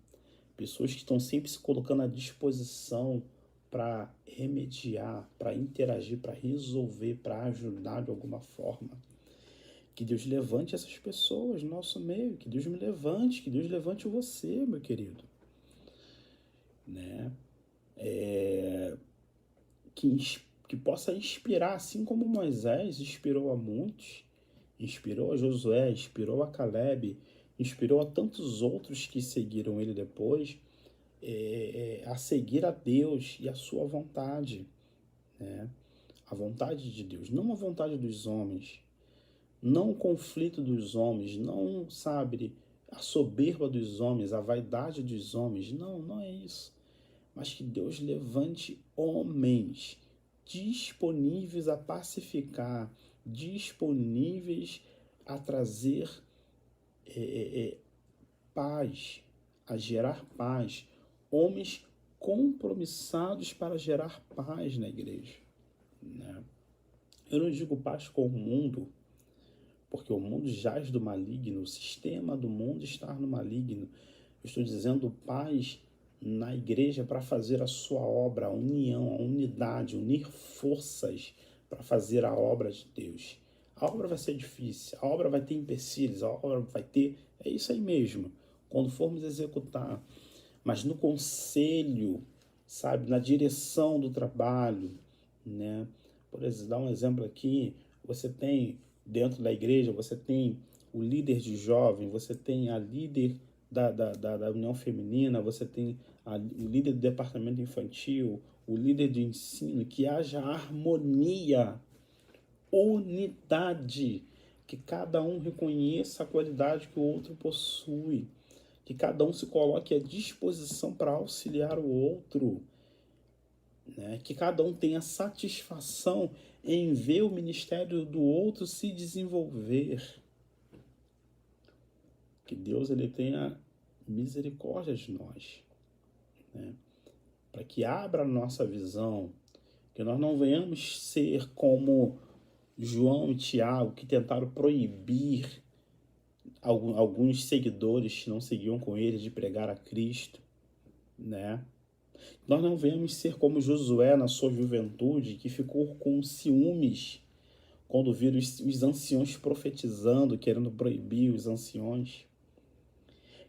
Pessoas que estão sempre se colocando à disposição para remediar, para interagir, para resolver, para ajudar de alguma forma. Que Deus levante essas pessoas no nosso meio, que Deus me levante, que Deus levante você, meu querido. Né? Que possa inspirar, assim como Moisés inspirou a muitos, inspirou a Josué, inspirou a Caleb, inspirou a tantos outros que seguiram ele depois, a seguir a Deus e a sua vontade, né? A vontade de Deus, não a vontade dos homens, não o conflito dos homens, não, sabe, a soberba dos homens, a vaidade dos homens, não é isso. Mas que Deus levante homens disponíveis a pacificar, disponíveis a trazer paz, a gerar paz, homens compromissados para gerar paz na igreja. Né? Eu não digo paz com o mundo, porque o mundo jaz do maligno, o sistema do mundo está no maligno. Eu estou dizendo paz na igreja para fazer a sua obra, a união, a unidade, unir forças para fazer a obra de Deus. A obra vai ser difícil, a obra vai ter empecilhos, a obra vai ter... É isso aí mesmo, quando formos executar. Mas no conselho, sabe, na direção do trabalho, né? Por exemplo, dar um exemplo aqui, você tem dentro da igreja, você tem o líder de jovem, você tem a líder da União Feminina, você tem o líder do departamento infantil, o líder de ensino, que haja harmonia, unidade, que cada um reconheça a qualidade que o outro possui, que cada um se coloque à disposição para auxiliar o outro, né? Que cada um tenha satisfação em ver o ministério do outro se desenvolver. Que Deus ele tenha misericórdia de nós, né? Para que abra a nossa visão, que nós não venhamos ser como João e Tiago, que tentaram proibir alguns seguidores que não seguiam com eles de pregar a Cristo, né? Nós não venhamos ser como Josué na sua juventude, que ficou com ciúmes quando viram os anciões profetizando, querendo proibir os anciões.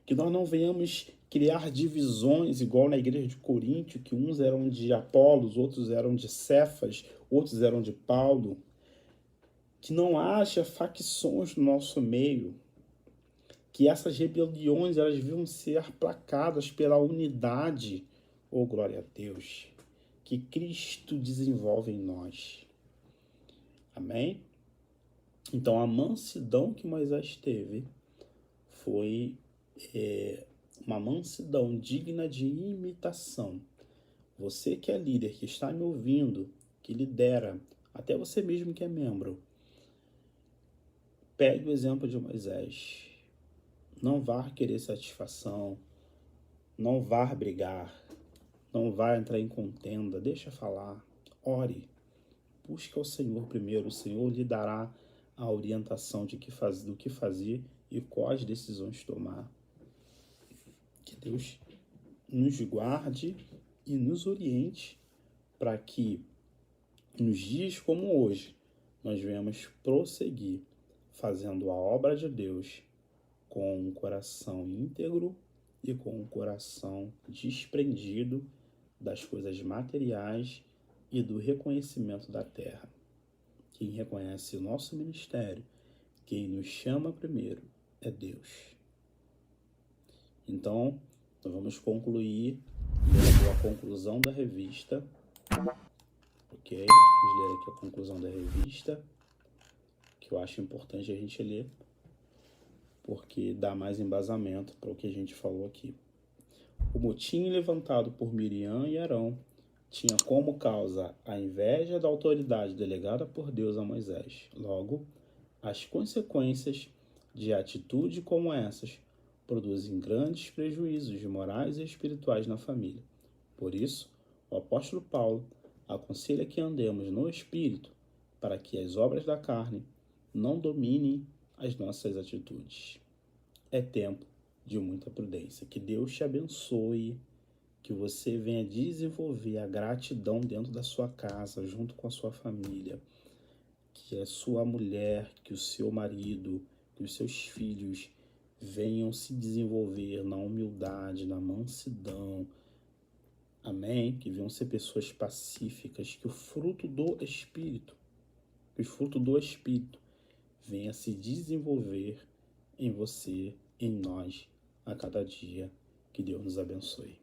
Que nós não venhamos criar divisões, igual na igreja de Coríntio, que uns eram de Apolos, outros eram de Cefas, outros eram de Paulo. Que não haja facções no nosso meio. Que essas rebeliões elas deviam ser aplacadas pela unidade. Oh, glória a Deus! Que Cristo desenvolve em nós. Amém? Então, a mansidão que Moisés teve foi uma mansidão digna de imitação. Você que é líder, que está me ouvindo, que lidera, até você mesmo que é membro, Pegue o exemplo de Moisés. Não vá querer satisfação, não vá brigar, não vá entrar em contenda, deixa falar, ore, busque ao Senhor primeiro, o Senhor lhe dará a orientação do que fazer e quais decisões tomar. Que Deus nos guarde e nos oriente para que nos dias como hoje nós venhamos prosseguir fazendo a obra de Deus com um coração íntegro e com um coração desprendido das coisas materiais e do reconhecimento da terra. Quem reconhece o nosso ministério, quem nos chama primeiro, é Deus. Então, nós vamos concluir lendo a conclusão da revista. Ok? Vamos ler aqui a conclusão da revista, que eu acho importante a gente ler, porque dá mais embasamento para o que a gente falou aqui. O motim levantado por Miriam e Arão tinha como causa a inveja da autoridade delegada por Deus a Moisés. Logo, as consequências de atitude como essas produzem grandes prejuízos morais e espirituais na família. Por isso, o apóstolo Paulo aconselha que andemos no Espírito para que as obras da carne não dominem as nossas atitudes. É tempo de muita prudência. Que Deus te abençoe, que você venha desenvolver a gratidão dentro da sua casa, junto com a sua família, que a sua mulher, que o seu marido, que os seus filhos venham se desenvolver na humildade, na mansidão. Amém? Que venham ser pessoas pacíficas, que o fruto do Espírito, venha se desenvolver em você, em nós, a cada dia. Que Deus nos abençoe.